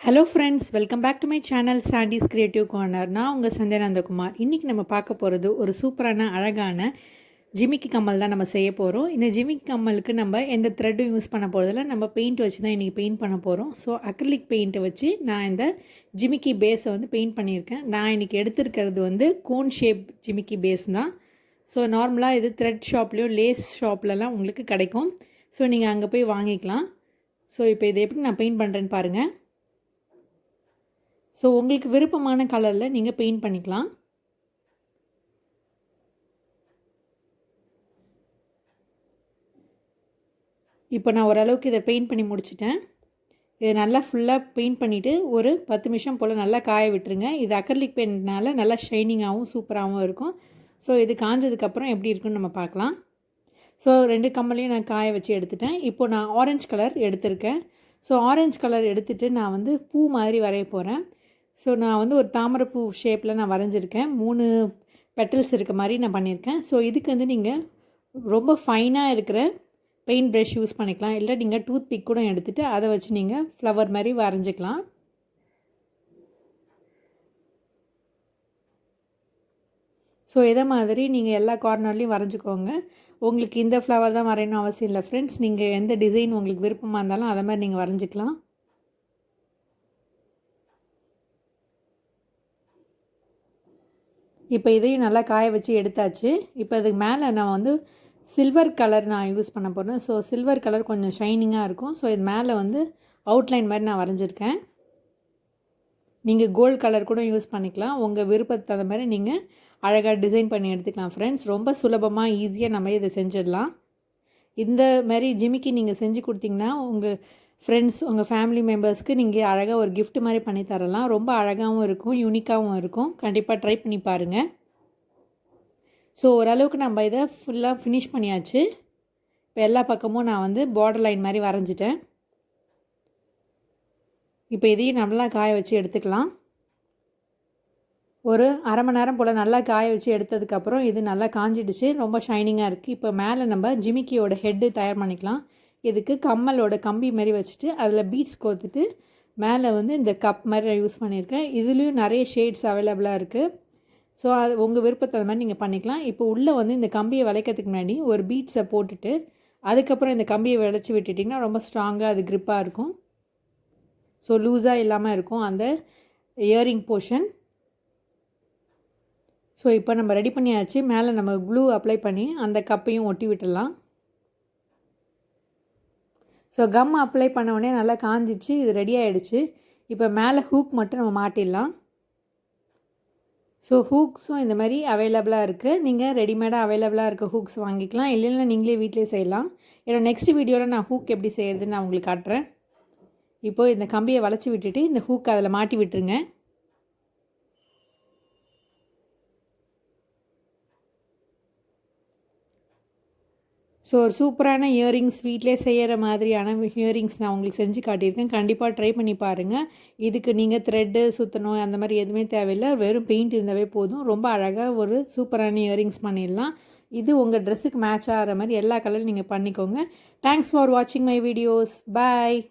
Hello friends, welcome back to my channel Sandy's creative corner. நான் உங்கள் சந்தியானந்தகுமார். இன்றைக்கி நம்ம பார்க்க போகிறது ஒரு சூப்பரான அழகான ஜிமிக்கி கம்மல் தான் நம்ம செய்ய போகிறோம். இந்த ஜிமிக்கி கம்மலுக்கு நம்ம எந்த த்ரெட்டும் யூஸ் பண்ண போகிறதில்ல, நம்ம பெயிண்ட் வச்சு தான் இன்றைக்கி பெயிண்ட் பண்ண போகிறோம். ஸோ அக்ரிலிக் பெயிண்ட்டை வச்சு நான் இந்த ஜிமிக்கி பேஸை வந்து பெயிண்ட் பண்ணியிருக்கேன். நான் இன்றைக்கி எடுத்துருக்கிறது வந்து கோன் ஷேப் ஜிமிக்கி பேஸ் தான். ஸோ நார்மலாக இது த்ரெட் ஷாப்லேயும் லேஸ் ஷாப்லலாம் உங்களுக்கு கிடைக்கும். ஸோ நீங்கள் அங்கே போய் வாங்கிக்கலாம். ஸோ இப்போ இதை எப்படி நான் பெயிண்ட் பண்ணுறேன்னு பாருங்கள். ஸோ உங்களுக்கு விருப்பமான கலரில் நீங்கள் பெயிண்ட் பண்ணிக்கலாம். இப்போ நான் ஓரளவுக்கு இதை பெயிண்ட் பண்ணி முடிச்சிட்டேன். இதை நல்லா ஃபுல்லாக பெயிண்ட் பண்ணிவிட்டு ஒரு 10 நிமிஷம் போல் நல்லா காய விட்டுருங்க. இது அக்ரிலிக் பெயிண்ட்னால நல்லா ஷைனிங்காகவும் சூப்பராகவும் இருக்கும். ஸோ இது காஞ்சதுக்கப்புறம் எப்படி இருக்குன்னு நம்ம பார்க்கலாம். ஸோ 2 கம்மலையும் நான் காய வச்சு எடுத்துட்டேன். இப்போ நான் ஆரஞ்சு கலர் எடுத்திருக்கேன். ஸோ ஆரஞ்சு கலர் எடுத்துகிட்டு நான் வந்து பூ மாதிரி வரைய போகிறேன். ஸோ நான் வந்து ஒரு தாமரைப்பூ ஷேப்பில் நான் வரைஞ்சிருக்கேன். 3 பெட்டல்ஸ் இருக்க மாதிரி நான் பண்ணியிருக்கேன். ஸோ இதுக்கு வந்து நீங்கள் ரொம்ப ஃபைனாக இருக்கிற பெயிண்ட் ப்ரஷ் யூஸ் பண்ணிக்கலாம். இல்லை நீங்கள் டூத் பிக் கூட எடுத்துகிட்டு அதை வச்சு நீங்கள் ஃப்ளவர் மாதிரி வரைஞ்சிக்கலாம். ஸோ இதை மாதிரி நீங்கள் எல்லா கார்னர்லேயும் வரைஞ்சிக்கோங்க. உங்களுக்கு இந்த ஃப்ளவர் தான் வரையணும் அவசியம் இல்லை ஃப்ரெண்ட்ஸ். நீங்கள் எந்த டிசைன் உங்களுக்கு விருப்பமாக இருந்தாலும் அதை மாதிரி நீங்கள் வரைஞ்சிக்கலாம். இப்போ இதையும் நல்லா காய வச்சு எடுத்தாச்சு. இப்போ இதுக்கு மேலே நான் வந்து சில்வர் கலர் நான் யூஸ் பண்ண போகிறேன். ஸோ சில்வர் கலர் கொஞ்சம் ஷைனிங்காக இருக்கும். ஸோ இது மேலே வந்து அவுட்லைன் மாதிரி நான் வரைஞ்சிருக்கேன். நீங்கள் கோல்டு கலர் கூட யூஸ் பண்ணிக்கலாம். உங்கள் விருப்பத்துக்கு தகுந்த மாதிரி நீங்கள் அழகாக டிசைன் பண்ணி எடுத்துக்கலாம் ஃப்ரெண்ட்ஸ். ரொம்ப சுலபமாக ஈஸியாக நம்ம இதை செஞ்சிடலாம். இந்த மாதிரி ஜிமிக்கி நீங்கள் செஞ்சு கொடுத்தீங்கன்னா உங்கள் ஃப்ரெண்ட்ஸ், உங்கள் ஃபேமிலி மெம்பர்ஸ்க்கு நீங்கள் அழகாக ஒரு கிஃப்ட் மாதிரி பண்ணி தரலாம். ரொம்ப அழகாகவும் இருக்கும், யூனிக்காகவும் இருக்கும். கண்டிப்பாக ட்ரை பண்ணி பாருங்கள். ஸோ ஓரளவுக்கு நம்ம இதை ஃபுல்லாக ஃபினிஷ் பண்ணியாச்சு. இப்போ எல்லா பக்கமும் நான் வந்து பார்டர் லைன் மாதிரி வரைஞ்சிட்டேன். இப்போ இதையும் நல்லா காய வச்சு எடுத்துக்கலாம். ஒரு அரை மணி நேரம் போல் நல்லா காய வச்சு எடுத்ததுக்கப்புறம் இது நல்லா காஞ்சிடுச்சு, ரொம்ப ஷைனிங்காக இருக்குது. இப்போ மேலே நம்ம ஜிமிக்கியோட ஹெட்டு தயார் பண்ணிக்கலாம். இதுக்கு கம்மலோட கம்பி மாதிரி வச்சுட்டு அதில் பீட்ஸ் கோத்துட்டு மேலே வந்து இந்த கப் மாதிரி யூஸ் பண்ணியிருக்கேன். இதுலேயும் நிறைய ஷேட்ஸ் அவைலபிளாக இருக்குது. ஸோ அது உங்கள் விருப்பத்தை மாதிரி நீங்கள் பண்ணிக்கலாம். இப்போ உள்ளே வந்து இந்த கம்பியை விளைக்கிறதுக்கு முன்னாடி ஒரு பீட்ஸை போட்டுட்டு அதுக்கப்புறம் இந்த கம்பியை விளைச்சி விட்டுட்டிங்கன்னா ரொம்ப ஸ்ட்ராங்காக அது க்ரிப்பாக இருக்கும். ஸோ லூஸாக இல்லாமல் இருக்கும் அந்த இயரிங் போர்ஷன். ஸோ இப்போ நம்ம ரெடி பண்ணியாச்சு. மேலே நம்ம க்ளூ அப்ளை பண்ணி அந்த கப்பையும் ஒட்டி விட்டுடலாம். ஸோ கம் அப்ளை பண்ண உடனே நல்லா காஞ்சிடுச்சு, இது ரெடி ஆகிடுச்சு. இப்போ மேலே ஹூக் மட்டும் நம்ம மாட்டிடலாம். ஸோ ஹூக்ஸும் இந்த மாதிரி அவைலபிளாக இருக்குது. நீங்கள் ரெடிமேடாக அவைலபிளாக இருக்க ஹூக்ஸ் வாங்கிக்கலாம். இல்லைன்னா நீங்களே வீட்டிலே செய்யலாம். ஏன்னா நெக்ஸ்ட் வீடியோவில் நான் ஹூக் எப்படி செய்கிறதுன்னு நான் உங்களுக்கு காட்டுறேன். இப்போது இந்த கம்பியை வளைச்சி விட்டுட்டு இந்த ஹூக் அதில் மாட்டி விட்டுருங்க. ஸோ ஒரு சூப்பரான இயரிங்ஸ் வீட்டிலே செய்கிற மாதிரியான இயரிங்ஸ் நான் உங்களுக்கு செஞ்சு காட்டியிருக்கேன். கண்டிப்பாக ட்ரை பண்ணி பாருங்கள். இதுக்கு நீங்கள் த்ரெட்டு சுற்றணும் அந்த மாதிரி எதுவுமே தேவையில்லை. வெறும் பெயிண்ட் இருந்தாவே போதும். ரொம்ப அழகாக ஒரு சூப்பரான இயரிங்ஸ் பண்ணிடலாம். இது உங்கள் ட்ரெஸ்ஸுக்கு மேட்ச் ஆகிற மாதிரி எல்லா கலரும் நீங்கள் பண்ணிக்கோங்க. தேங்க்ஸ் ஃபார் வாட்சிங் மை வீடியோஸ். பாய்.